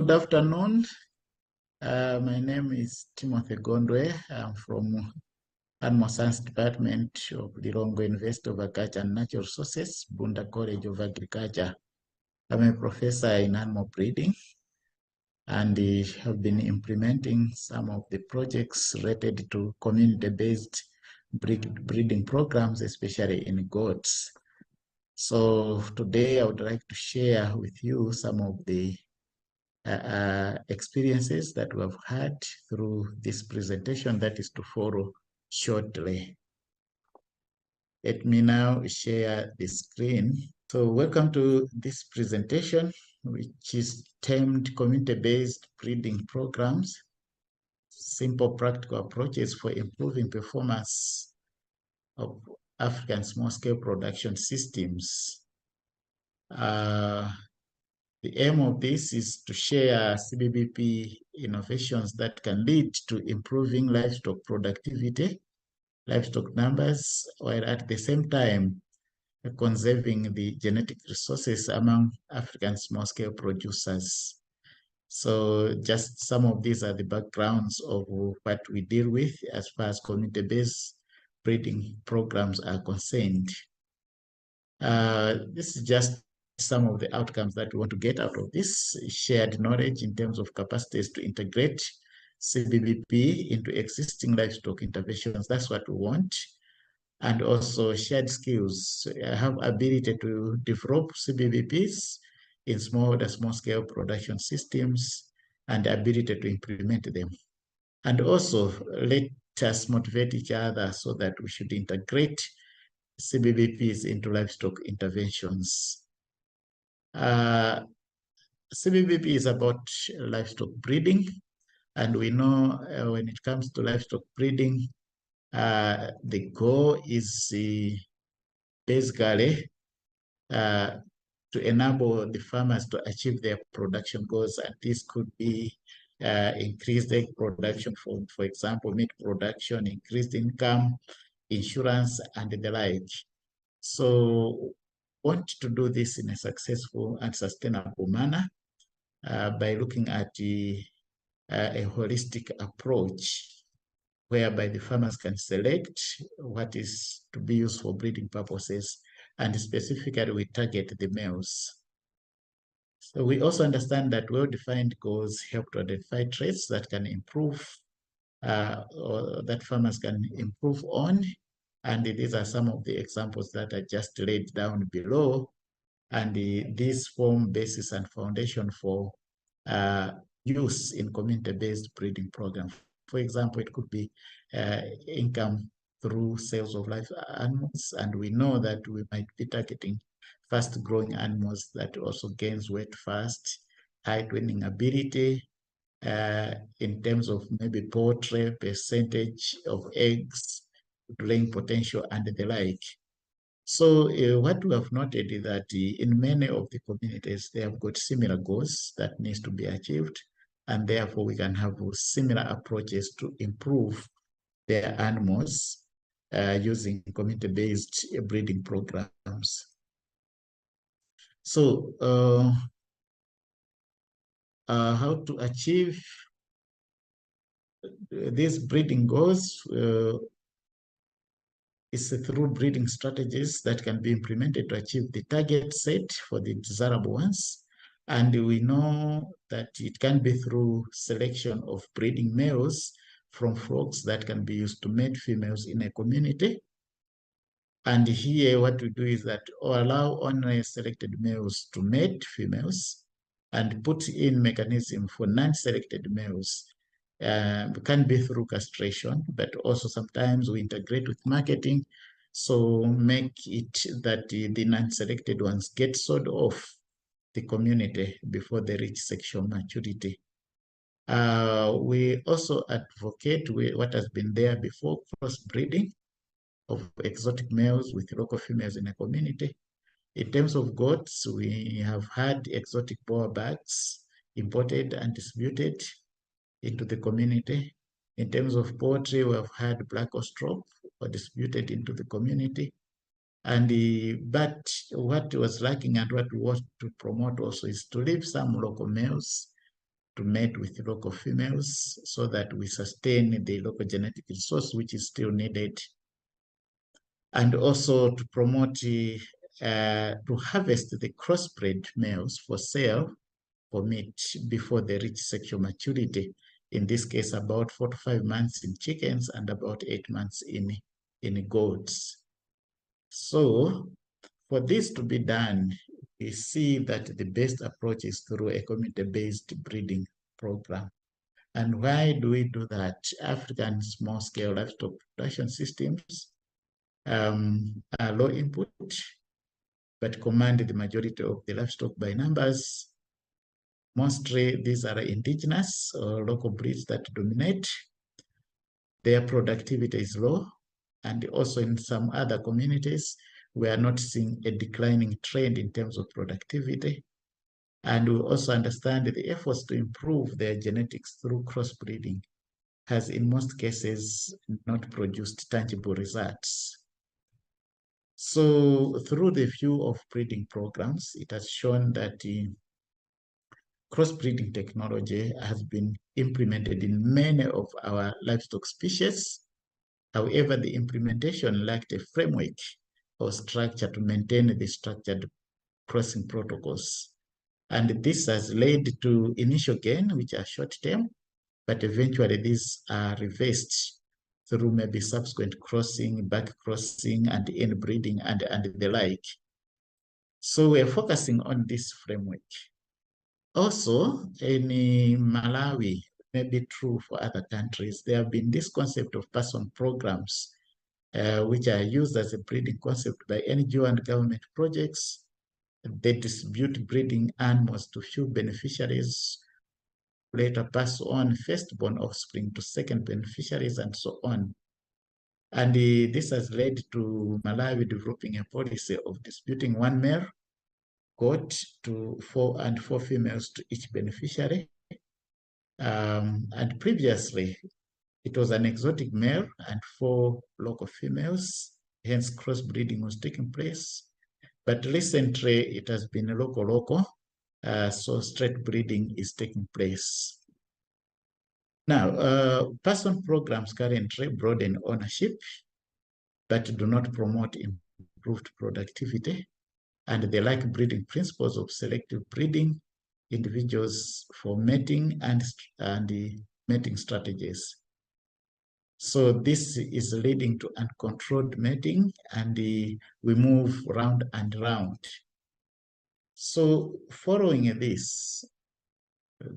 Good afternoon. My name is Timothy Gondwe. I'm from Animal Science Department of the Rongo University of Agriculture and Natural Resources, Bunda College of Agriculture. I'm a professor in animal breeding and have been implementing some of the projects related to community-based breeding programs, especially in goats. So today I would like to share with you some of the experiences that we have had through this presentation that is to follow shortly. Let me now share the screen. So welcome to this presentation, which is termed Community-Based Breeding Programs, Simple Practical Approaches for Improving Performance of African Small-Scale Production Systems. The aim of this is to share CBBP innovations that can lead to improving livestock productivity, livestock numbers, while at the same time conserving the genetic resources among African small-scale producers. So just some of these are the backgrounds of what we deal with as far as community-based breeding programs are concerned. This is just some of the outcomes that we want to get out of this shared knowledge in terms of capacities to integrate CBBP into existing livestock interventions. That's what we want. And also shared skills, have ability to develop CBBPs in small-scale production systems and ability to implement them. And also let us motivate each other so that we should integrate CBBPs into livestock interventions. CBBP is about livestock breeding, and we know when it comes to livestock breeding, the goal is basically to enable the farmers to achieve their production goals, and this could be increased egg production, for example, meat production, increased income, insurance, and the like. So want to do this in a successful and sustainable manner by looking at a holistic approach whereby the farmers can select what is to be used for breeding purposes, and specifically we target the males. So we also understand that well-defined goals help to identify traits that can improve or that farmers can improve on. And these are some of the examples that are just laid down below. And these form basis and foundation for use in community-based breeding program. For example, it could be income through sales of live animals. And we know that we might be targeting fast-growing animals that also gains weight fast, high training ability, in terms of maybe poultry, percentage of eggs, laying potential, and the like. So what we have noted is that in many of the communities, they have got similar goals that needs to be achieved, and therefore we can have similar approaches to improve their animals using community-based breeding programs. So how to achieve these breeding goals is through breeding strategies that can be implemented to achieve the target set for the desirable ones. And we know that it can be through selection of breeding males from flocks that can be used to mate females in a community. And here what we do is that allow only selected males to mate females and put in mechanism for non-selected males. Can be through castration, but also sometimes we integrate with marketing. So make it that the non-selected ones get sold off the community before they reach sexual maturity. We also advocate what has been there before, crossbreeding of exotic males with local females in a community. In terms of goats, we have had exotic boer backs imported and distributed into the community. In terms of poultry, we have had black ostrich distributed into the community. And but what was lacking and what we want to promote also is to leave some local males to mate with local females so that we sustain the local genetic resource which is still needed, and also to promote to harvest the crossbred males for sale for meat before they reach sexual maturity. In this case, about 4 to 5 months in chickens and about 8 months in goats. So for this to be done, we see that the best approach is through a community-based breeding program. And why do we do that? African small-scale livestock production systems are low input, but command the majority of the livestock by numbers. Mostly these are indigenous or local breeds that dominate. Their productivity is low. And also in some other communities, we are not seeing a declining trend in terms of productivity. And we also understand that the efforts to improve their genetics through crossbreeding has in most cases not produced tangible results. So through the view of breeding programs, it has shown that crossbreeding technology has been implemented in many of our livestock species. However, the implementation lacked a framework or structure to maintain the structured crossing protocols. And this has led to initial gain, which are short-term, but eventually these are reversed through maybe subsequent crossing, back crossing, and inbreeding, and the like. So we're focusing on this framework. Also, in Malawi, maybe true for other countries, there have been this concept of person programs, which are used as a breeding concept by NGO and government projects. They distribute breeding animals to few beneficiaries, later pass on firstborn offspring to second beneficiaries, and so on. And this has led to Malawi developing a policy of distributing one male goat to 4 females to each beneficiary. And previously, it was an exotic male and 4 local females, hence crossbreeding was taking place. But recently, it has been local, so straight breeding is taking place. Now, person programs currently broaden ownership, but do not promote improved productivity, and they lack breeding principles of selective breeding, individuals for mating, and the mating strategies. So this is leading to uncontrolled mating, and we move round and round. So following this,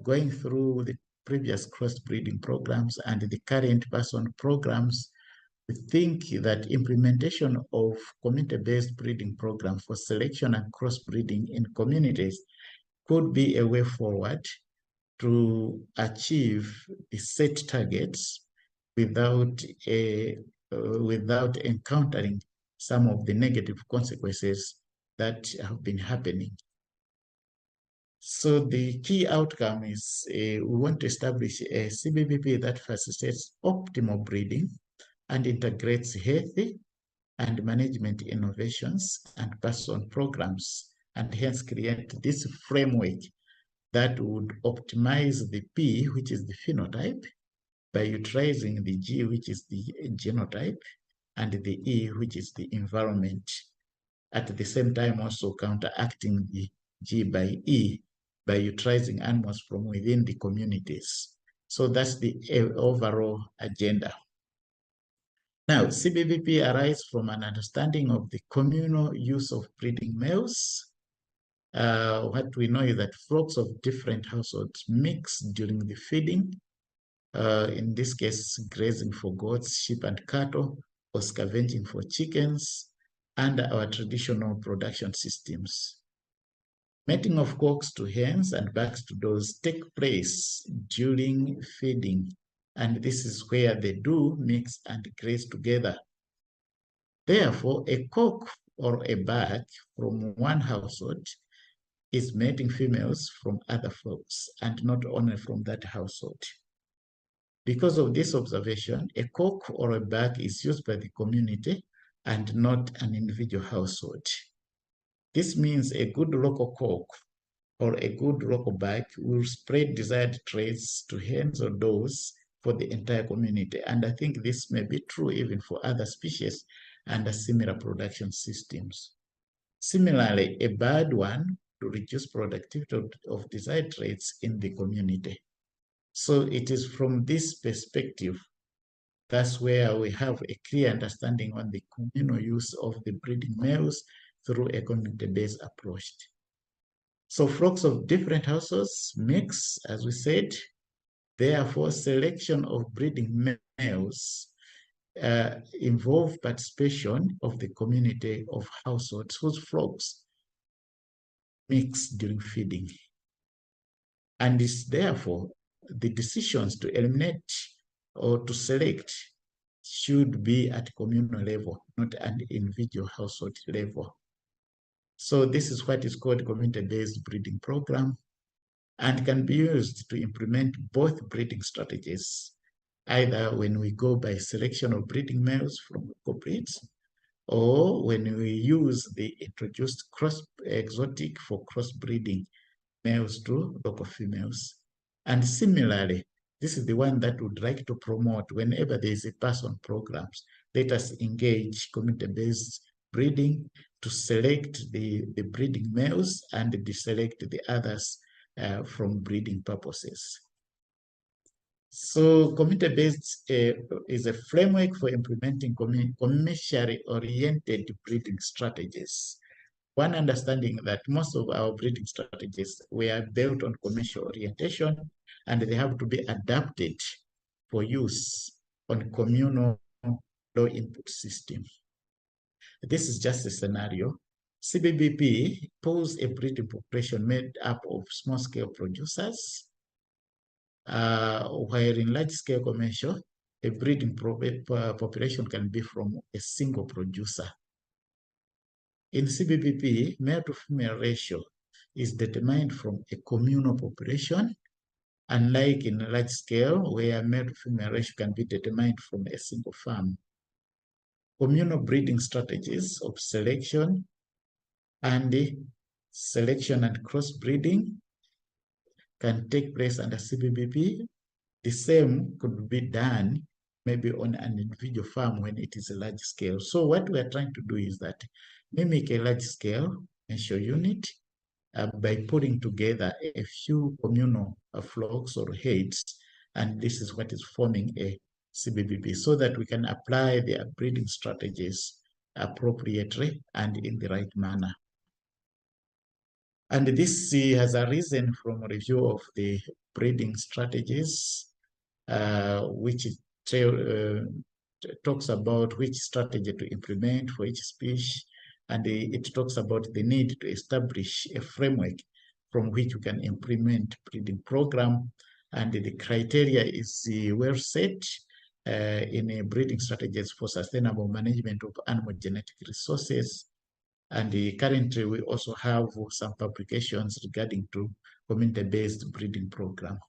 going through the previous crossbreeding programs and the current person programs, we think that implementation of community-based breeding program for selection and crossbreeding in communities could be a way forward to achieve the set targets without encountering some of the negative consequences that have been happening. So the key outcome is we want to establish a CBBP that facilitates optimal breeding and integrates healthy and management innovations and person programs, and hence create this framework that would optimize the P, which is the phenotype, by utilizing the G, which is the genotype, and the E, which is the environment. At the same time, also counteracting the G by E by utilizing animals from within the communities. So that's the overall agenda. Now, CBBP arises from an understanding of the communal use of breeding males. What we know is that flocks of different households mix during the feeding, in this case, grazing for goats, sheep, and cattle, or scavenging for chickens, under our traditional production systems. Mating of cocks to hens and backs to does take place during feeding, and this is where they do mix and graze together. Therefore, a cock or a back from one household is mating females from other flocks and not only from that household. Because of this observation, a cock or a back is used by the community and not an individual household. This means a good local cock or a good local bag will spread desired traits to hens or does for the entire community. And I think this may be true even for other species under similar production systems. Similarly, a bad one to reduce productivity of desired traits in the community. So it is from this perspective, that's where we have a clear understanding on the communal use of the breeding males through a community-based approach. So flocks of different households mix, as we said. Therefore, selection of breeding males involve participation of the community of households whose flocks mix during feeding. And it's therefore the decisions to eliminate or to select should be at communal level, not at individual household level. So this is what is called community-based breeding program, and can be used to implement both breeding strategies, either when we go by selection of breeding males from local breeds, or when we use the introduced exotic for crossbreeding males to local females. And similarly, this is the one that would like to promote whenever there is a person programs. Let us engage community-based breeding to select the breeding males and deselect the others from breeding purposes. So community-based is a framework for implementing commercially oriented breeding strategies. One understanding that most of our breeding strategies were built on commercial orientation, and they have to be adapted for use on communal low input system. This is just a scenario. CBBP pulls a breeding population made up of small-scale producers, while in large-scale commercial, a breeding population can be from a single producer. In CBBP, male to female ratio is determined from a communal population, unlike in large scale, where male to female ratio can be determined from a single farm. Communal breeding strategies of selection and crossbreeding can take place under CBBP. The same could be done maybe on an individual farm when it is a large scale. So what we are trying to do is that mimic a large scale commercial unit by putting together a few communal flocks or heads, and this is what is forming a CBBP, so that we can apply the breeding strategies appropriately and in the right manner. And this has arisen from a review of the breeding strategies, which talks about which strategy to implement for each species, and it talks about the need to establish a framework from which you can implement breeding program, and the criteria is well set in breeding strategies for sustainable management of animal genetic resources. And currently we also have some publications regarding to community-based breeding program.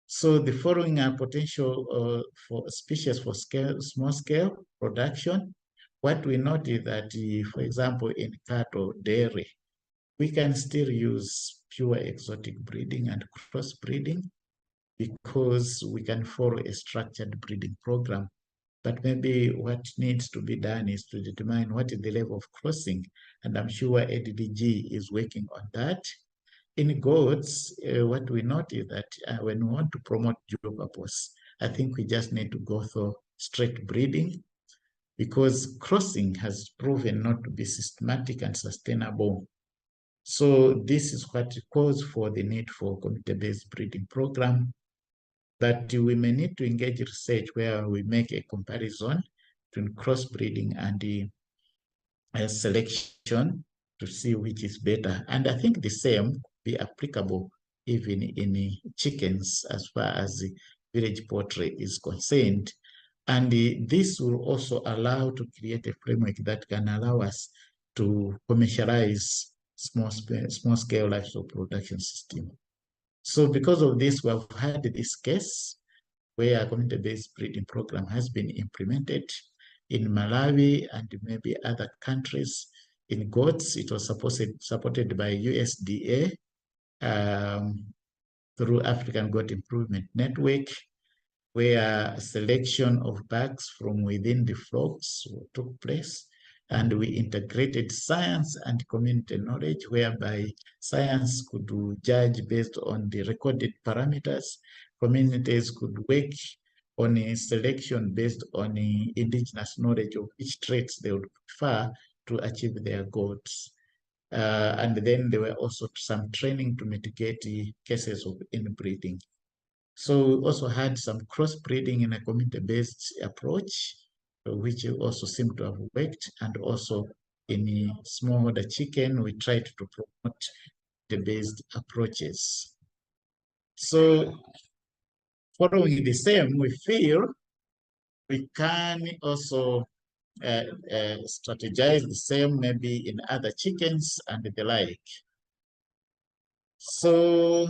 So the following are potential for species for small-scale production. What we note is that, for example, in cattle dairy, we can still use pure exotic breeding and crossbreeding because we can follow a structured breeding program. But maybe what needs to be done is to determine what is the level of crossing, and I'm sure ADDG is working on that. In goats, what we note is that when we want to promote dual purpose, I think we just need to go through straight breeding, because crossing has proven not to be systematic and sustainable. So this is what calls for the need for community-based breeding program. But we may need to engage research where we make a comparison between crossbreeding and the selection to see which is better. And I think the same be applicable even in chickens as far as village poultry is concerned. And this will also allow to create a framework that can allow us to commercialize small-scale livestock production system. So because of this, we have had this case where a community-based breeding program has been implemented in Malawi and maybe other countries. In goats, it was supported by USDA, through African Goat Improvement Network, where a selection of bucks from within the flocks took place. And we integrated science and community knowledge, whereby science could judge based on the recorded parameters. Communities could work on a selection based on the indigenous knowledge of each traits they would prefer to achieve their goals. And then there were also some training to mitigate the cases of inbreeding. So we also had some crossbreeding in a community-based approach, which also seemed to have worked. And also in the smallholder chicken, we tried to promote the based approaches. So following the same, we feel we can also strategize the same maybe in other chickens and the like. So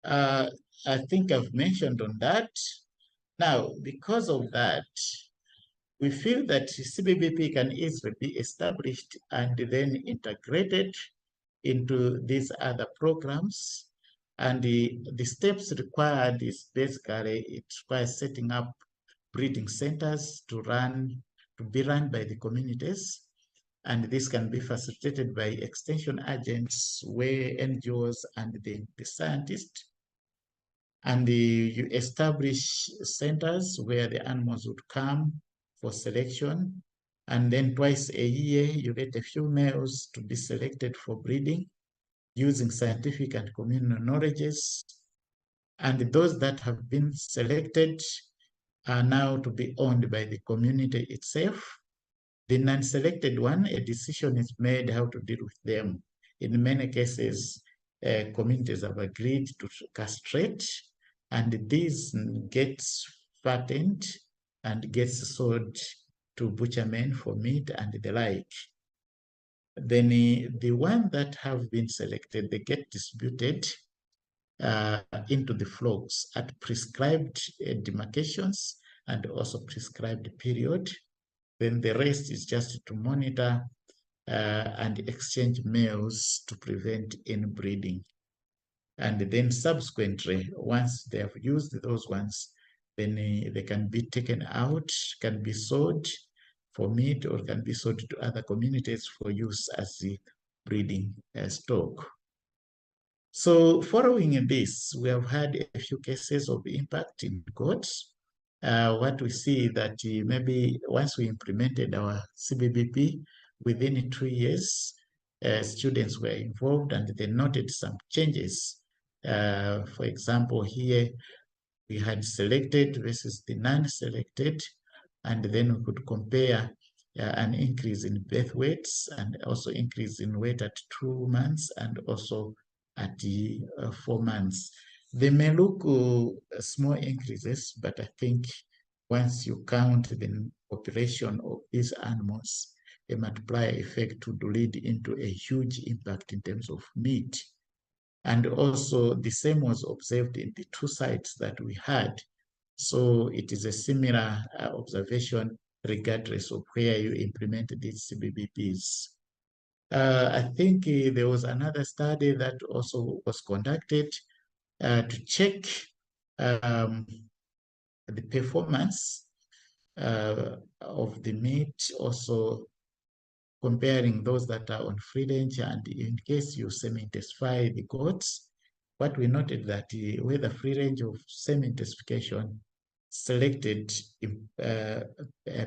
I think I've mentioned on that. Now, because of that, we feel that CBBP can easily be established and then integrated into these other programs. And the steps required is basically, it requires setting up breeding centers to be run by the communities. And this can be facilitated by extension agents, where NGOs and the scientists. And you establish centers where the animals would come for selection. And then twice a year, you get a few males to be selected for breeding using scientific and communal knowledges. And those that have been selected are now to be owned by the community itself. The non-selected one, a decision is made how to deal with them. In many cases, communities have agreed to castrate, and this gets fattened and gets sold to butchermen for meat and the like. Then the one that have been selected, they get distributed into the flocks at prescribed demarcations and also prescribed period. Then the rest is just to monitor and exchange males to prevent inbreeding. And then subsequently, once they have used those ones, then they can be taken out, can be sold for meat, or can be sold to other communities for use as the breeding stock. So following this, we have had a few cases of impact in goats. What we see that maybe once we implemented our CBBP, within 2 years, students were involved and they noted some changes. For example, here we had selected versus the non-selected, and then we could compare an increase in birth weights and also increase in weight at 2 months and also at 4 months. They may look small increases, but I think once you count the population of these animals, a multiplier effect would lead into a huge impact in terms of meat. And also the same was observed in the 2 sites that we had. So it is a similar observation regardless of where you implement these CBBPs. I think there was another study that also was conducted to check the performance of the meat, also comparing those that are on free range, and in case you semi-intensify the goats, what we noted that with the free range of semi-intensification selected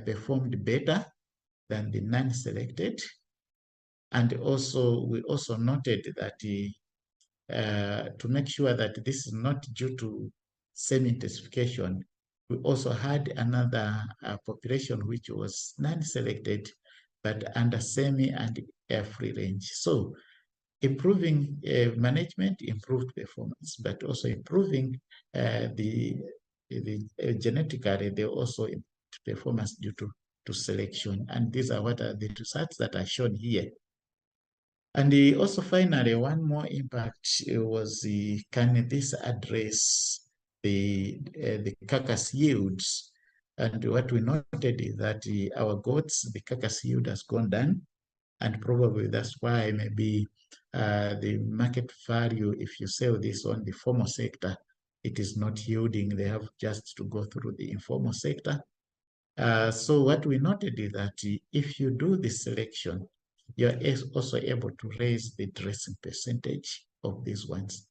performed better than the non-selected. And also, we also noted that to make sure that this is not due to semi-intensification, we also had another population which was non-selected, but under semi and free range. So improving management, improved performance, but also improving genetically, they also improved performance due to selection. And these are what are the results that are shown here. And also finally, one more impact was can this address the carcass yields? And what we noted is that our goats, the carcass yield has gone down. And probably that's why maybe the market value, if you sell this on the formal sector, it is not yielding. They have just to go through the informal sector. So what we noted is that if you do the selection, you're also able to raise the dressing percentage of these ones.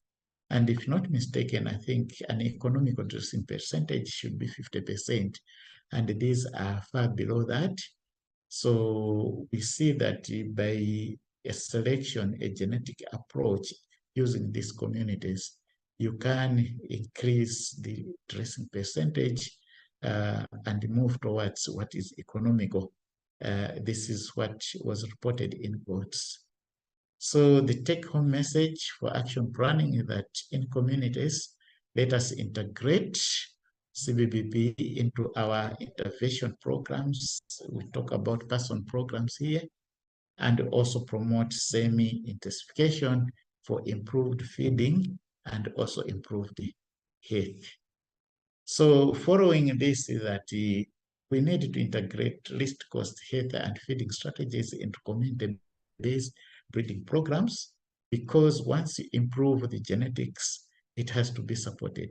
And if not mistaken, I think an economical dressing percentage should be 50%. And these are far below that. So we see that by a selection, a genetic approach using these communities, you can increase the dressing percentage and move towards what is economical. This is what was reported in quotes. So the take-home message for action planning is that in communities, let us integrate CBBP into our intervention programs. We talk about person programs here, and also promote semi-intensification for improved feeding and also improved health. So following this is that we need to integrate least cost health and feeding strategies into community-based breeding programs, because once you improve the genetics, it has to be supported.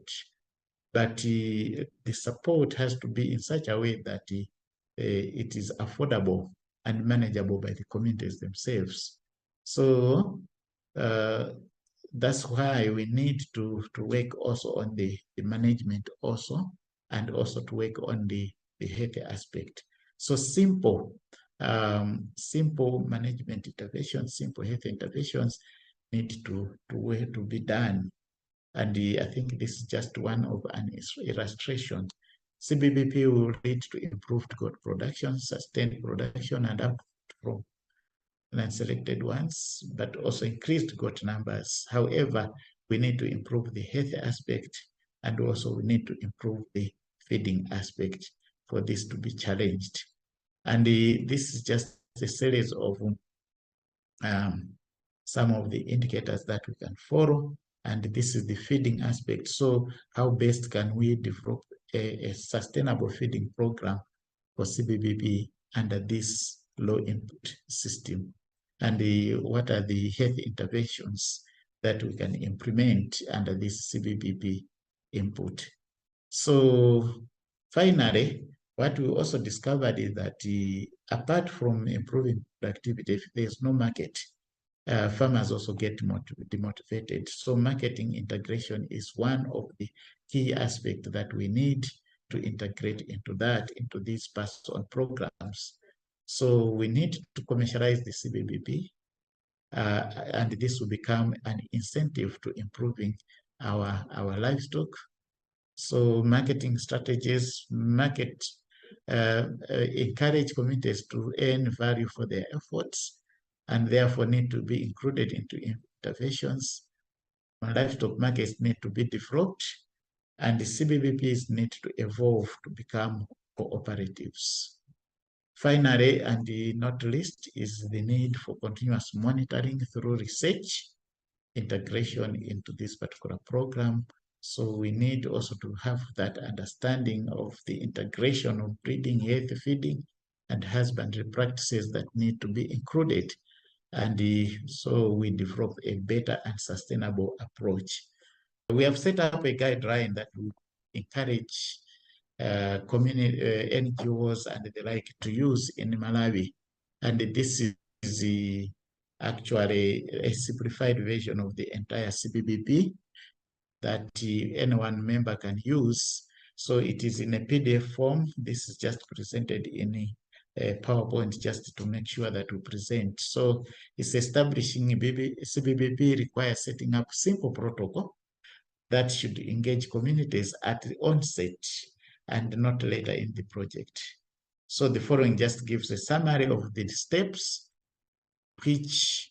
But the support has to be in such a way that it is affordable and manageable by the communities themselves. So that's why we need to work also on the management also, and also to work on the health aspect. So simple management interventions, simple health interventions need to be done. And I think this is just one of an illustration. CBBP will lead to improved goat production, sustained production, and up from non-selected ones, but also increased goat numbers. However, we need to improve the health aspect, and also we need to improve the feeding aspect for this to be challenged. And this is just a series of some of the indicators that we can follow, and this is the feeding aspect. So how best can we develop a sustainable feeding program for CBBP under this low input system? And what are the health interventions that we can implement under this CBBP input? So finally, what we also discovered is that apart from improving productivity, if there's no market, farmers also get demotivated. So marketing integration is one of the key aspects that we need to integrate into these person programs. So we need to commercialize the CBBP, and this will become an incentive to improving our livestock. So marketing strategies, encourage communities to earn value for their efforts, and therefore need to be included into interventions. Livestock markets need to be developed, and the CBBPs need to evolve to become cooperatives. Finally, and not least, is the need for continuous monitoring through research, integration into this particular program. So we need also to have that understanding of the integration of breeding, health, feeding, and husbandry practices that need to be included. And so we develop a better and sustainable approach. We have set up a guideline that will encourage community NGOs and the like to use in Malawi. And this is actually a simplified version of the entire CBBP that any one member can use. So it is in a PDF form. This is just presented in a PowerPoint just to make sure that we present. So it's establishing CBBP requires setting up simple protocol that should engage communities at the onset and not later in the project. So the following just gives a summary of the steps which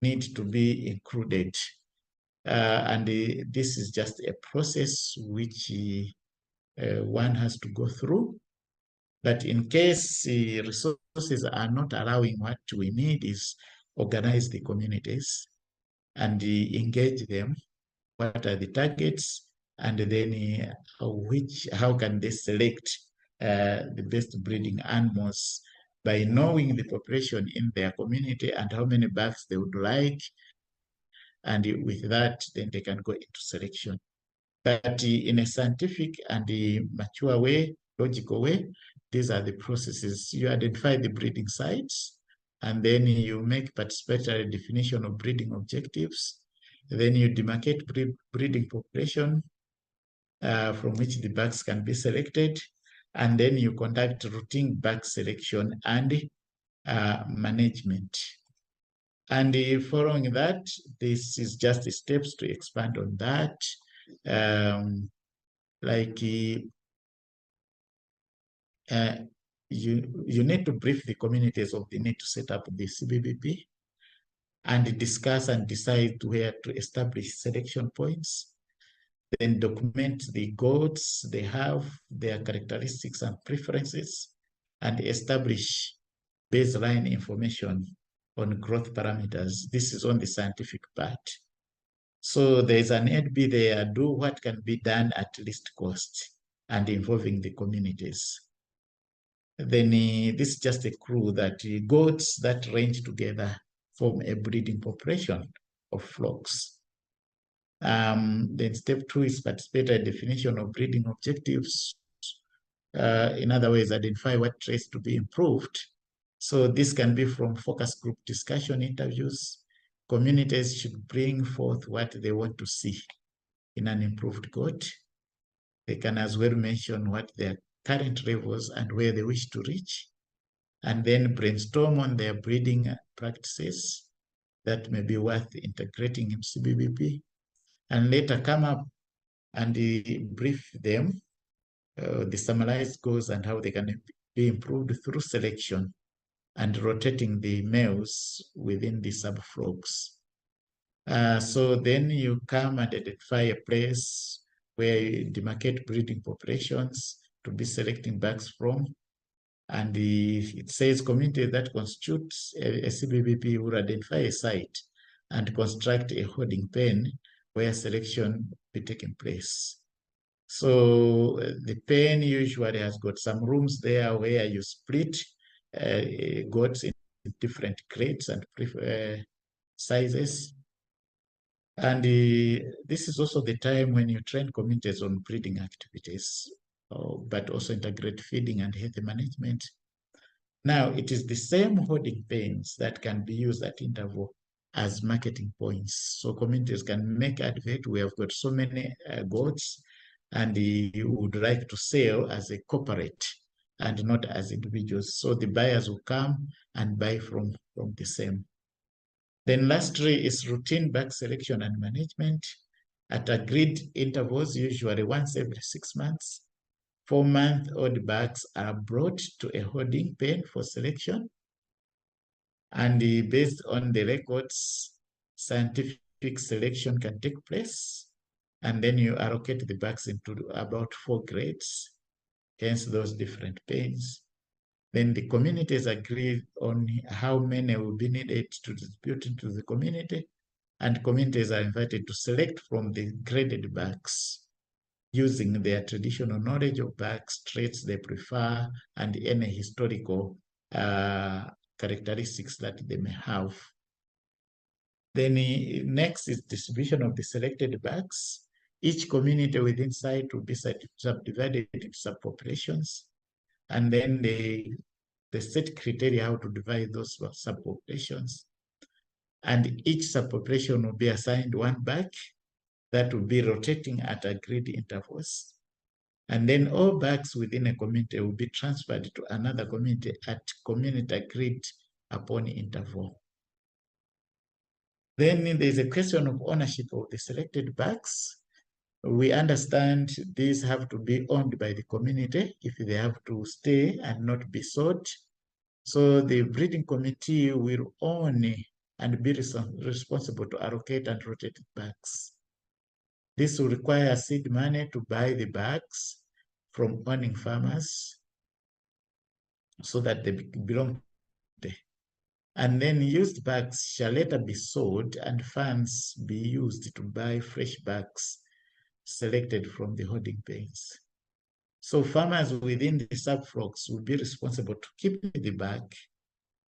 need to be included. And this is just a process which one has to go through. But in case resources are not allowing, what we need is organize the communities and engage them. What are the targets? And then how can they select the best breeding animals by knowing the population in their community and how many bags they would like. And with that, then they can go into selection. But in a scientific and a mature way, logical way, these are the processes. You identify the breeding sites, and then you make participatory definition of breeding objectives. Then you demarcate breeding population from which the birds can be selected. And then you conduct routine bird selection and management. And following that, this is just the steps to expand on that. You need to brief the communities of the need to set up the CBBP and discuss and decide where to establish selection points. Then document the goals they have, their characteristics and preferences, and establish baseline information on growth parameters. This is on the scientific part. So there's an need be there, do what can be done at least cost and involving the communities. Then this is just a clue that goats that range together form a breeding population of flocks. Then step 2 is participatory definition of breeding objectives. In other words, identify what traits to be improved. So this can be from focus group discussion interviews. Communities should bring forth what they want to see in an improved goat. They can as well mention what their current levels and where they wish to reach, and then brainstorm on their breeding practices that may be worth integrating in CBBP, and later come up and brief them the summarized goals and how they can be improved through selection and rotating the males within the subflocks. So then you come and identify a place where you demarcate breeding populations to be selecting birds from. And it says community that constitutes a CBBP will identify a site and construct a holding pen where selection be taking place. So the pen usually has got some rooms there where you split goats in different crates and sizes. And this is also the time when you train communities on breeding activities, but also integrate feeding and health management. Now, it is the same holding pens that can be used at interval as marketing points. So communities can make advert. We have got so many goats, and you would like to sell as a corporate and not as individuals. So the buyers will come and buy from the same. Then lastly is routine bird selection and management at agreed intervals, usually once every 6 months. 4-month-old birds are brought to a holding pen for selection. And based on the records, scientific selection can take place. And then you allocate the birds into about 4 grades, hence those different pens. Then the communities agree on how many will be needed to distribute into the community, and communities are invited to select from the graded birds using their traditional knowledge of birds, traits they prefer, and any historical characteristics that they may have. Then next is distribution of the selected birds. Each community within site will be subdivided into subpopulations, and then they set criteria how to divide those subpopulations. And each subpopulation will be assigned one bird that will be rotating at agreed intervals. And then all birds within a community will be transferred to another community at community agreed upon interval. Then there's a question of ownership of the selected birds. We understand these have to be owned by the community if they have to stay and not be sold. So the breeding committee will own and be responsible to allocate and rotate birds. This will require seed money to buy the birds from owning farmers so that they belong to them. And then used birds shall later be sold and funds be used to buy fresh birds selected from the holding pens. So farmers within the subflocks will be responsible to keep the bag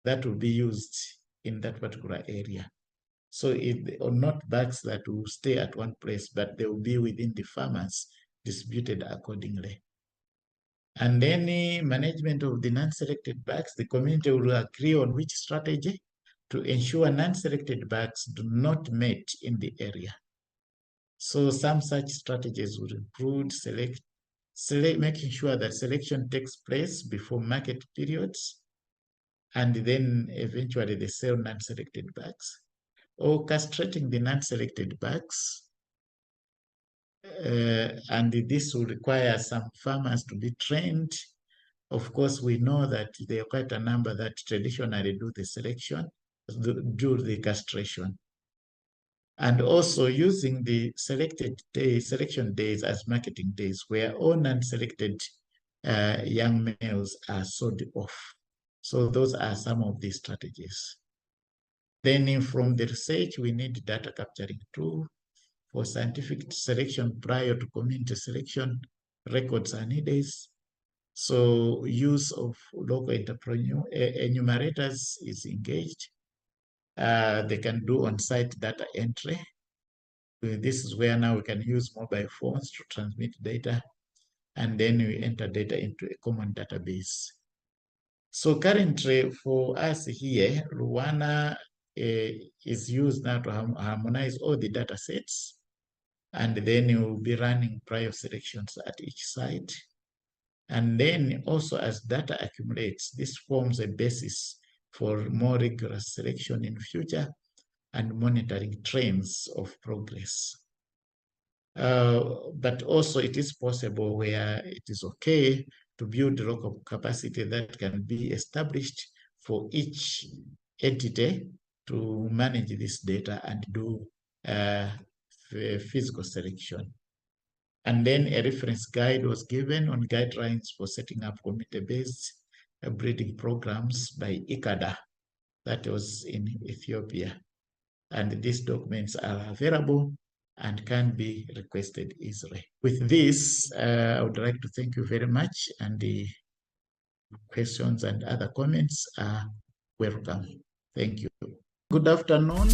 that will be used in that particular area. So it are not bags that will stay at one place, but they will be within the farmers, distributed accordingly. And any management of the non-selected bags, the community will agree on which strategy to ensure non-selected bags do not mate in the area. So some such strategies would include making sure that selection takes place before market periods, and then eventually they sell non-selected bags, or castrating the non-selected bags. And this will require some farmers to be trained. Of course, we know that there are quite a number that traditionally do the selection, do the castration. And also using the selection days as marketing days, where all non-selected young males are sold off. So those are some of the strategies. Then from the research, we need data capturing tool for scientific selection prior to community selection. Records are needed. So use of local enumerators is engaged. They can do on-site data entry. This is where now we can use mobile phones to transmit data, and then we enter data into a common database. So currently for us here, Luana is used now to harmonize all the data sets, and then you will be running prior selections at each site. And then also as data accumulates, this forms a basis for more rigorous selection in future and monitoring trends of progress. But also it is possible where it is okay to build local capacity that can be established for each entity to manage this data and do physical selection. And then a reference guide was given on guidelines for setting up community-based breeding programs by ICADA, that was in Ethiopia. And these documents are available and can be requested easily. With this, I would like to thank you very much, and the questions and other comments are welcome. Thank you. Good afternoon.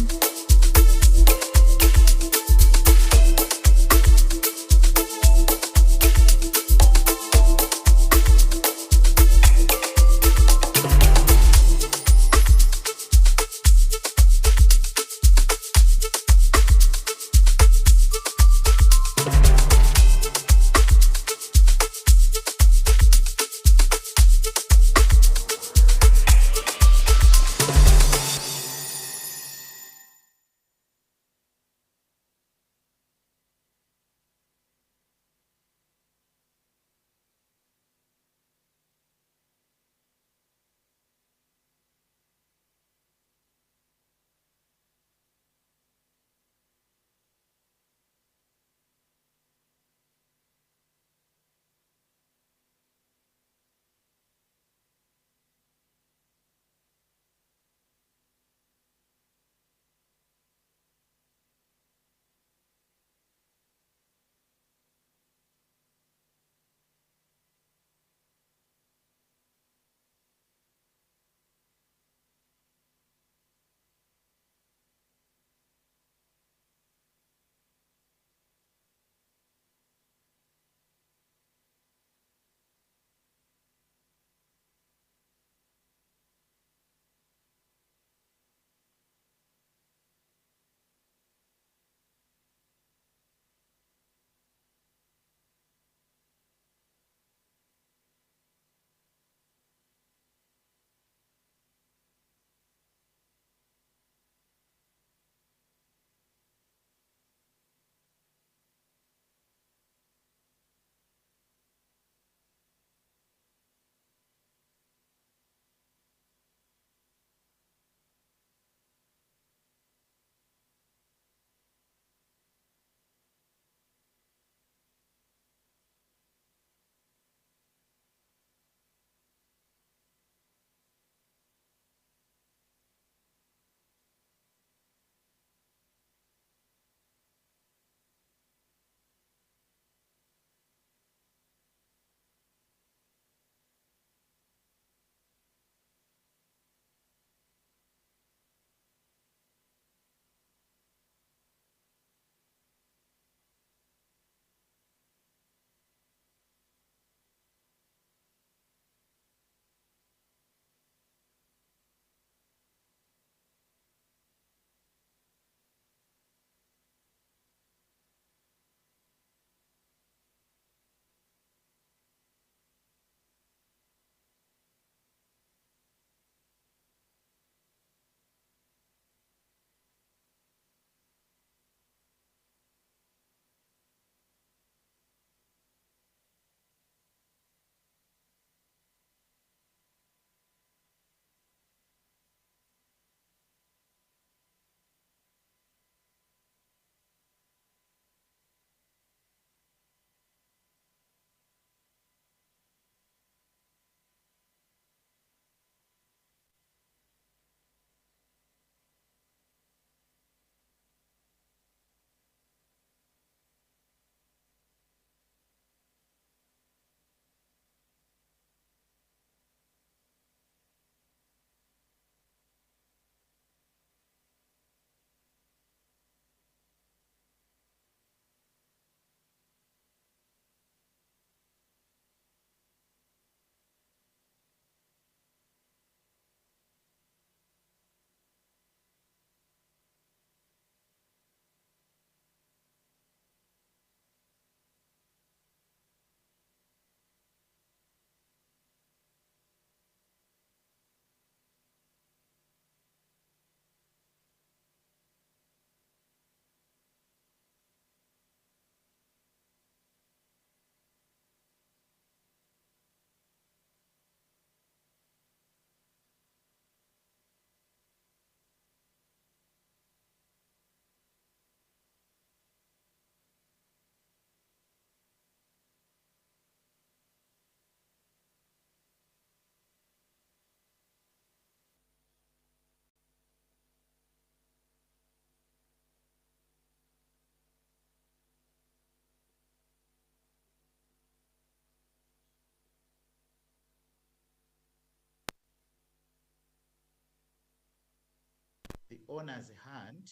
owner's hand,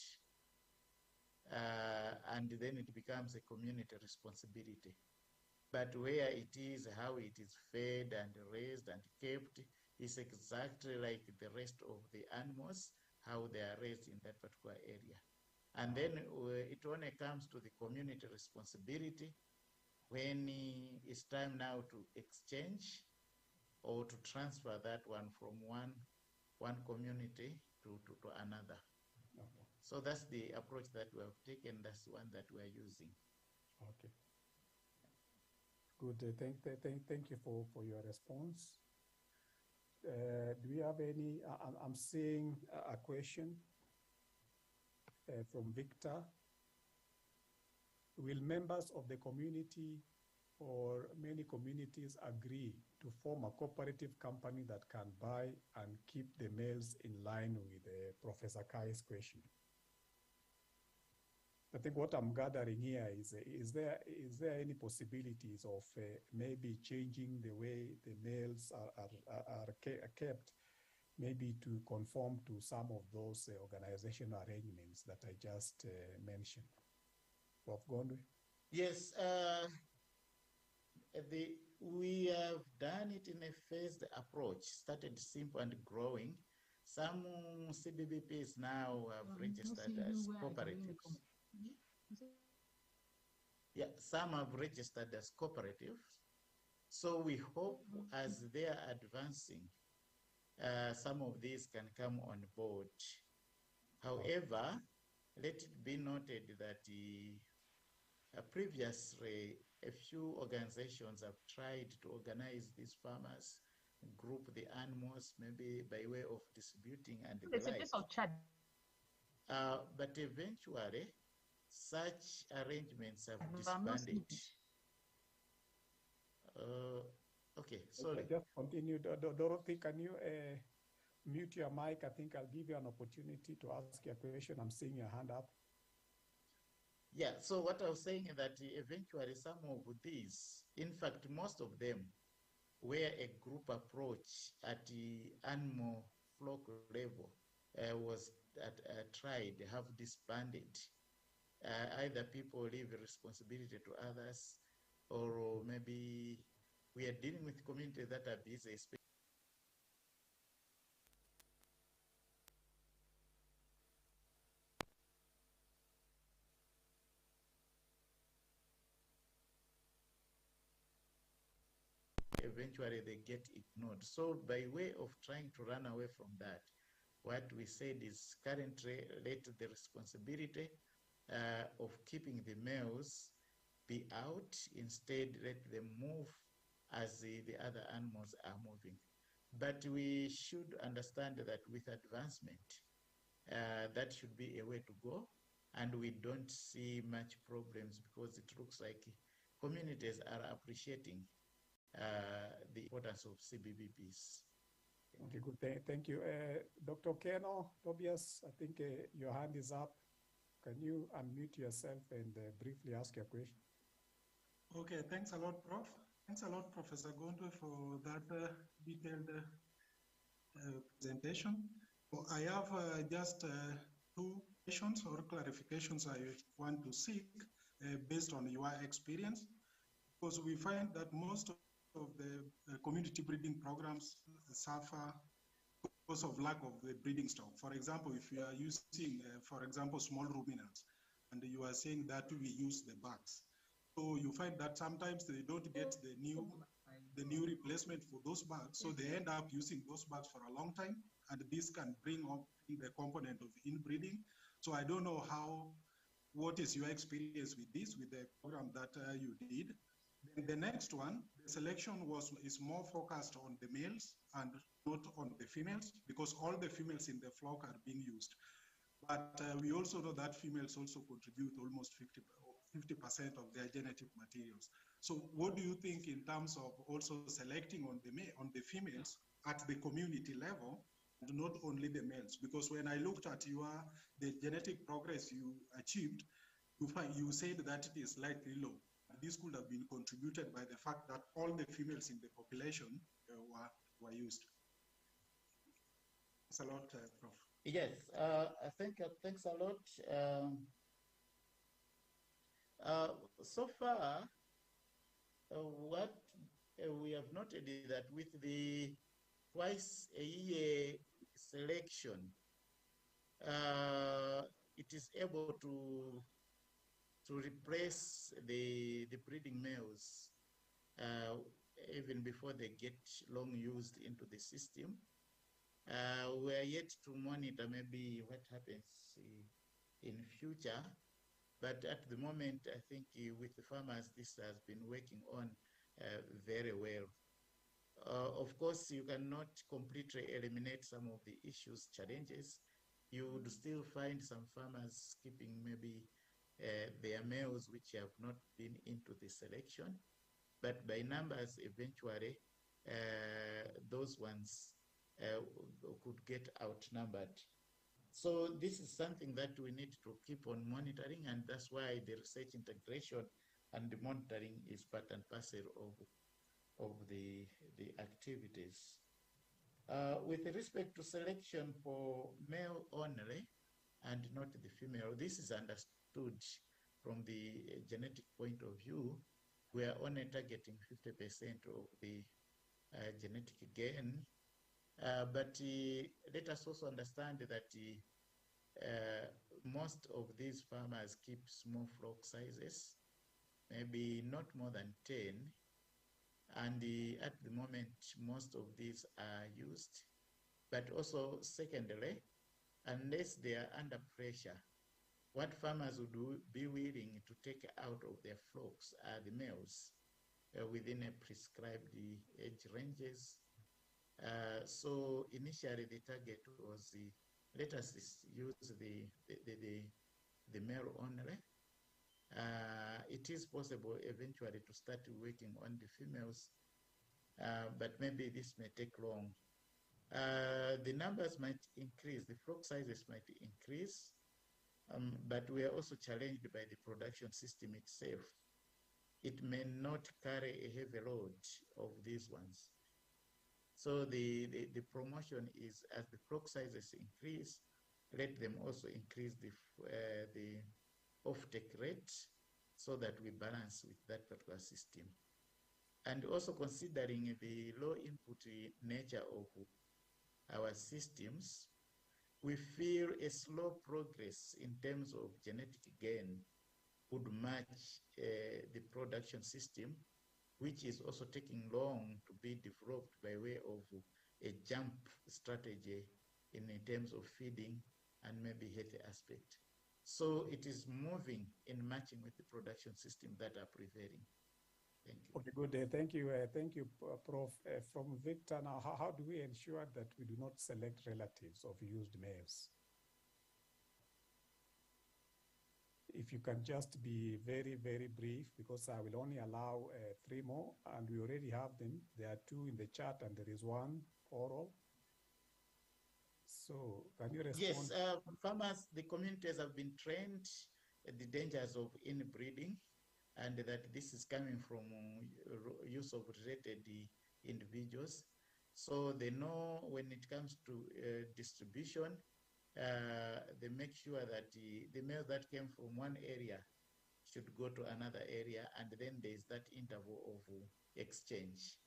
and then it becomes a community responsibility. But where it is, how it is fed and raised and kept is exactly like the rest of the animals, how they are raised in that particular area. And then it only comes to the community responsibility when it's time now to exchange or to transfer that one from one community to another. Okay. So that's the approach that we have taken. That's the one that we are using. Okay. Good. Thank you for your response. Do we have any? I'm seeing a question from Victor. Will members of the community or many communities agree to form a cooperative company that can buy and keep the males in line with Professor Kai's question? I think what I'm gathering here is there any possibilities of maybe changing the way the males are kept, maybe to conform to some of those organizational arrangements that I just mentioned? Prof. Gondwe? Yes, we have done it in a phased approach, started simple and growing. Some CBBPs now have registered as cooperatives. Yeah, some have registered as cooperatives. So we hope as they are advancing, some of these can come on board. However, let it be noted that previously, a few organizations have tried to organize these farmers, group the animals, maybe by way of distributing and the like. But eventually, such arrangements have disbanded. Okay, sorry. Just continue. Dorothy, can you mute your mic? I think I'll give you an opportunity to ask your question. I'm seeing your hand up. Yeah, so what I was saying is that eventually some of these, in fact, most of them, where a group approach at the animal flock level was tried, have disbanded. Either people leave responsibility to others, or maybe we are dealing with communities that are busy, especially eventually they get ignored. So by way of trying to run away from that, what we said is currently let the responsibility of keeping the males be out. Instead, let them move as the other animals are moving. But we should understand that with advancement, that should be a way to go. And we don't see much problems because it looks like communities are appreciating the importance of CBBPs. Okay, good. Thank you. Dr. Keno, Tobias, I think your hand is up. Can you unmute yourself and briefly ask your question? Okay, thanks a lot, Prof. Thanks a lot, Professor Gondwe, for that detailed presentation. So I have just two questions or clarifications I want to seek based on your experience, because we find that most of the community breeding programs suffer because of lack of the breeding stock. For example, if you are using, for example, small ruminants, and you are saying that we use the bucks, so you find that sometimes they don't get the new replacement for those bugs, so they end up using those bugs for a long time, and this can bring up the component of inbreeding. So I don't know what is your experience with this, with the program that you did. Then the next one, the selection is more focused on the males and not on the females, because all the females in the flock are being used. But we also know that females also contribute almost 50% of their genetic materials. So what do you think in terms of also selecting on the females at the community level, and not only the males? Because when I looked at the genetic progress you achieved, you said that it is slightly low. This could have been contributed by the fact that all the females in the population were used. Thanks a lot, Prof. Yes, I think thanks a lot. So far, what we have noted is that with the twice a year selection, uh, it is able to replace the breeding males even before they get long used into the system. We are yet to monitor maybe what happens in future, but at the moment, I think with the farmers, this has been working on very well. Of course, you cannot completely eliminate some of the issues, challenges. You would still find some farmers keeping maybe their males which have not been into the selection, but by numbers, eventually, those ones could get outnumbered. So this is something that we need to keep on monitoring, and that's why the research integration and the monitoring is part and parcel of the activities. With respect to selection for male only and not the female, this is understood from the genetic point of view. We are only targeting 50% of the genetic gain. But let us also understand that most of these farmers keep small flock sizes, maybe not more than 10. And at the moment, most of these are used. But also, secondly, unless they are under pressure, what farmers would be willing to take out of their flocks are the males within a prescribed age ranges. So initially, the target was let us use the male only. It is possible eventually to start working on the females, but maybe this may take long. The numbers might increase, the flock sizes might increase, but we are also challenged by the production system itself. It may not carry a heavy load of these ones. So the promotion is as the flock sizes increase, let them also increase the off-take rate so that we balance with that particular system. And also considering the low input nature of our systems, we feel a slow progress in terms of genetic gain would match the production system, which is also taking long to be developed by way of a jump strategy in terms of feeding and maybe health aspect. So it is moving in matching with the production system that are prevailing. Thank you. Okay, good. Thank you, Prof. From Victor, now, how do we ensure that we do not select relatives of used males? If you can just be very, very brief, because I will only allow 3 more, and we already have them. There are 2 in the chat, and there is 1 oral. So can you respond? Yes, farmers, the communities have been trained the dangers of inbreeding, and that this is coming from use of related individuals. So they know when it comes to distribution, they make sure that the males that came from one area should go to another area, and then there's that interval of exchange.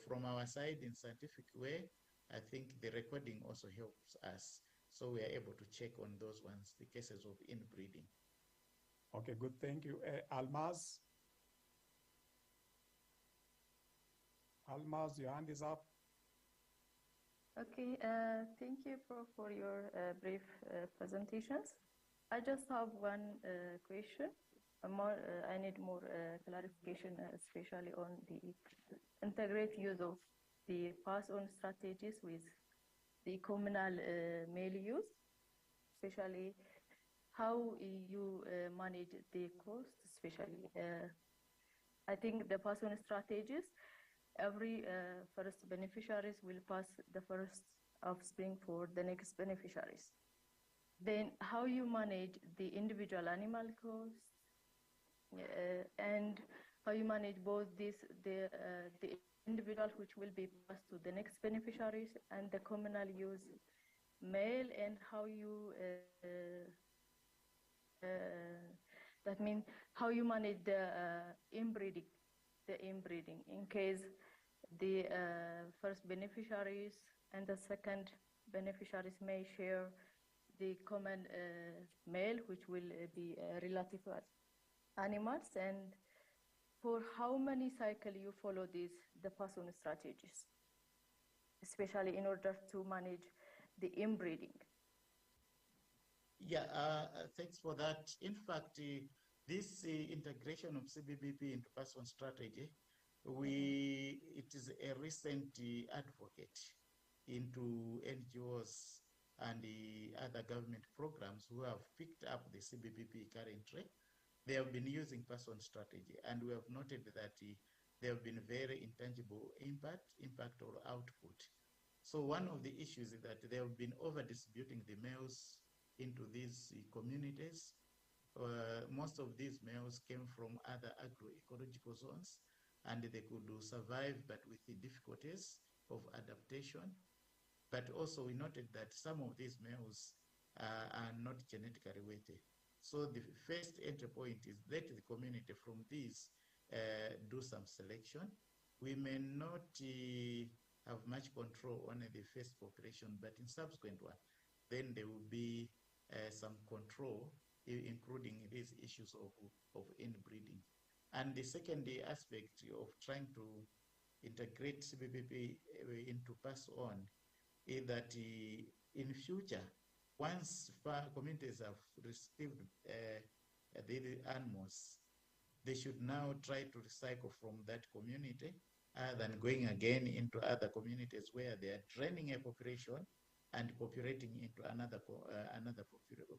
From our side, in scientific way, I think the recording also helps us. So we are able to check on those ones, the cases of inbreeding. Okay, good, thank you. Almaz? Almaz, your hand is up. Okay, thank you, Prof, for your brief presentations. I just have one question. I need more clarification, especially on the integrate use of the pass-on strategies with the communal male use, especially how you manage the cost, especially. I think the pass-on strategies, every first beneficiaries will pass the first offspring for the next beneficiaries. Then how you manage the individual animal costs and how you manage both this, the individual which will be passed to the next beneficiaries and the communal use male and how you that means how you manage the inbreeding, in case the first beneficiaries and the second beneficiaries may share the common male, which will be relative animals, and for how many cycles you follow the pass-on strategies, especially in order to manage the inbreeding. Yeah, thanks for that. In fact, this integration of CBBP into person strategy, it is a recent advocate into NGOs and the other government programs who have picked up the CBBP currently. They have been using person strategy, and we have noted that there have been very intangible impact or output. So one of the issues is that they have been over-distributing the males into these communities. Most of these males came from other agroecological zones, and they could survive, but with the difficulties of adaptation. But also we noted that some of these males are not genetically weighted. So the first entry point is let the community from these do some selection. We may not have much control on the first population, but in subsequent one, then there will be some control, including these issues of inbreeding. And the second aspect of trying to integrate CBBP into pass on is that in future, once communities have received the animals, they should now try to recycle from that community rather than going again into other communities where they are draining a population and populating into another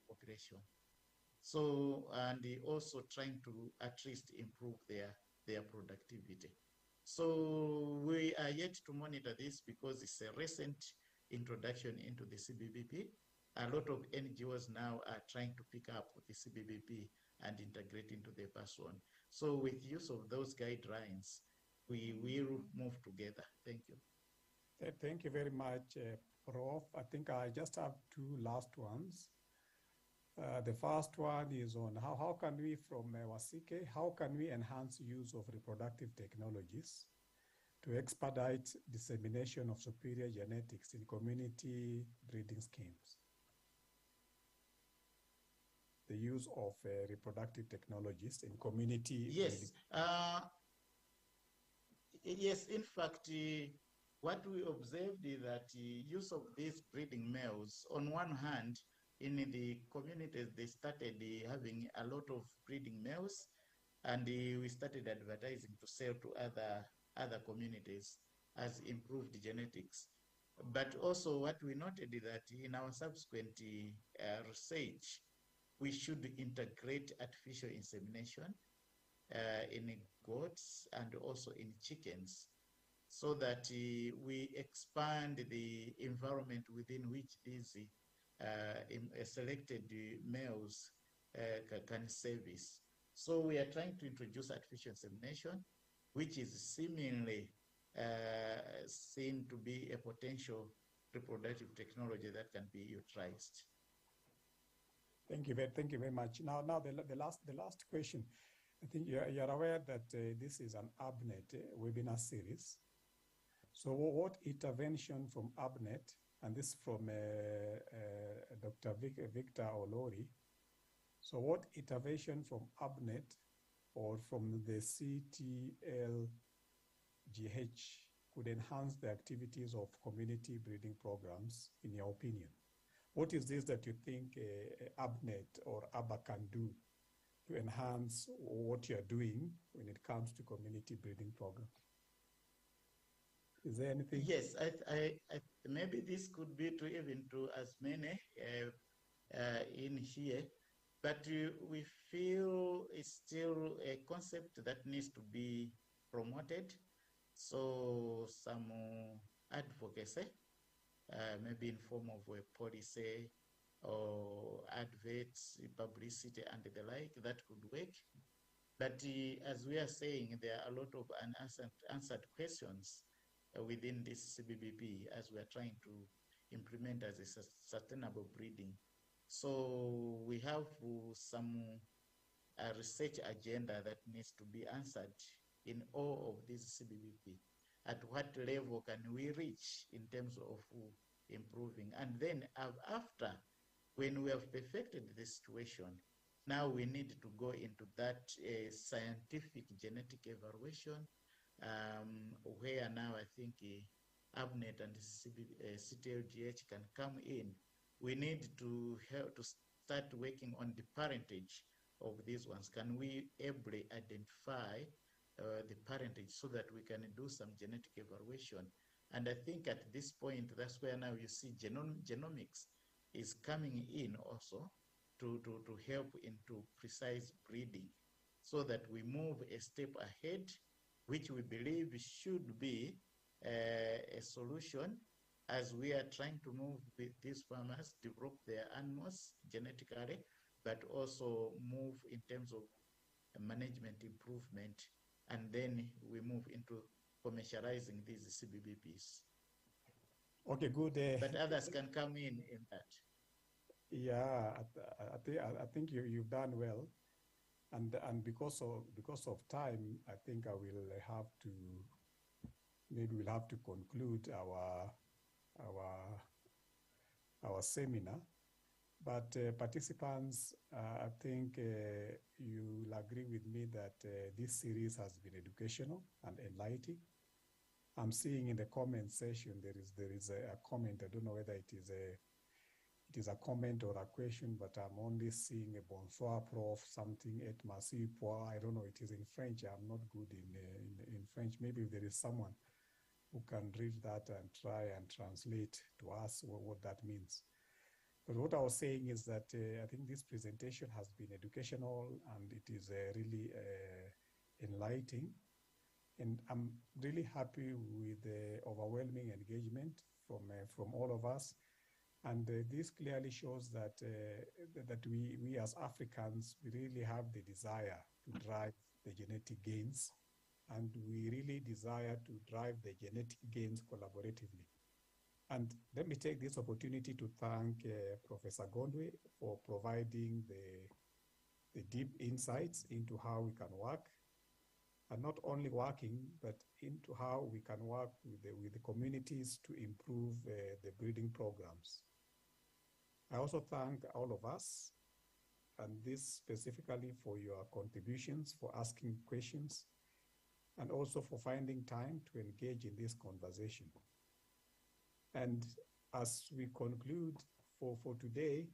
population. So, and also trying to at least improve their productivity. So we are yet to monitor this because it's a recent introduction into the CBBP. A lot of NGOs now are trying to pick up the CBBP and integrate into their person. So with use of those guidelines, we will move together. Thank you. Thank you very much, Prof. I think I just have two last ones. The first one is on how can we, from Wasike, how can we enhance use of reproductive technologies to expedite dissemination of superior genetics in community breeding schemes? The use of reproductive technologies in community breeding. Yes, in fact, what we observed is that use of these breeding males, on one hand, in the communities, they started having a lot of breeding males, and we started advertising to sell to other communities as improved genetics. But also what we noted is that in our subsequent research, we should integrate artificial insemination in goats and also in chickens, so that we expand the environment within which these selected males can service. So we are trying to introduce artificial insemination, which is seemingly seen to be a potential reproductive technology that can be utilized. Thank you very much. Now the last question. I think you're aware that this is an ABNet webinar series. So what intervention from ABNet, and this from Dr. Victor Olori, so what intervention from ABNet or from the CTLGH could enhance the activities of community breeding programs, in your opinion? What is this that you think ABNet or ABBA can do to enhance what you're doing when it comes to community breeding program? Is there anything? Yes, maybe this could be to even to as many in here, but we feel it's still a concept that needs to be promoted. So some advocacy, maybe in form of a policy or adverts, publicity, and the like, that could work. But as we are saying, there are a lot of unanswered questions within this CBBP as we are trying to implement as a sustainable breeding. So we have some research agenda that needs to be answered in all of these CBBP. At what level can we reach in terms of improving? And then after, when we have perfected the situation, now we need to go into that scientific genetic evaluation, where now I think ABNet and CTLGH can come in. We need to help to start working on the parentage of these ones. Can we ably identify the parentage so that we can do some genetic evaluation? And I think at this point, that's where now you see genomics is coming in also to help into precise breeding, so that we move a step ahead, which we believe should be a solution as we are trying to move with these farmers, develop their animals genetically, but also move in terms of management improvement, and then we move into commercializing these CBBPs. Okay, good. But others can come in that. Yeah, I think you've done well, and because of time, I think I will have to, maybe we'll have to conclude our seminar. But participants, I think you'll agree with me that this series has been educational and enlightening. I'm seeing in the comment section there is a comment. I don't know whether it is a comment or a question, but I'm only seeing a bonsoir prof, something et merci pour. I don't know, it is in French. I'm not good in French. Maybe if there is someone who can read that and try and translate to us what that means. But what I was saying is that I think this presentation has been educational, and it is really enlightening. And I'm really happy with the overwhelming engagement from all of us. And this clearly shows that that we as Africans, we really have the desire to drive the genetic gains, and we really desire to drive the genetic gains collaboratively. And let me take this opportunity to thank Professor Gondwe for providing the deep insights into how we can work, and not only working, but into how we can work with the communities to improve the breeding programs. I also thank all of us, and this specifically for your contributions, for asking questions, and also for finding time to engage in this conversation. And as we conclude for today,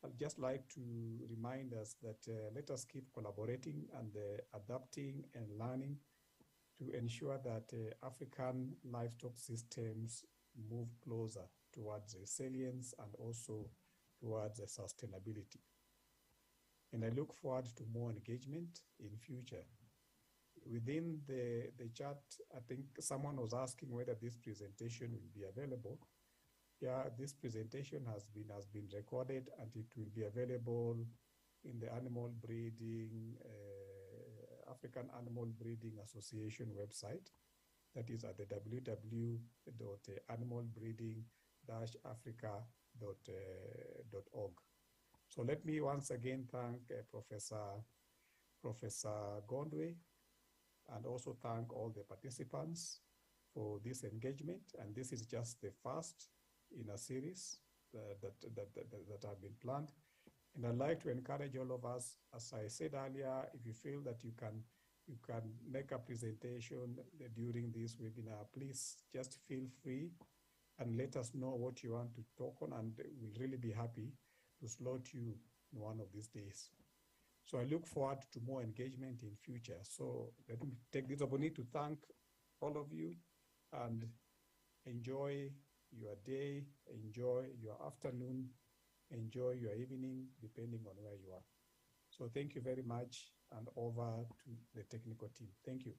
I'd just like to remind us that let us keep collaborating and adapting and learning to ensure that African livestock systems move closer towards resilience and also towards sustainability. And I look forward to more engagement in future. Within the chat, I think someone was asking whether this presentation will be available. Yeah, this presentation has been recorded, and it will be available in the Animal Breeding, African Animal Breeding Association website. That is at the www.animalbreeding-africa.org. So let me once again thank Professor Gondwe, and also thank all the participants for this engagement. And this is just the first in a series that have been planned. And I'd like to encourage all of us, as I said earlier, if you feel that you can make a presentation during this webinar, please just feel free and let us know what you want to talk on, and we'll really be happy to slot you in one of these days. So I look forward to more engagement in future. So let me take this opportunity to thank all of you, and enjoy your day, enjoy your afternoon, enjoy your evening, depending on where you are. So thank you very much, and over to the technical team. Thank you.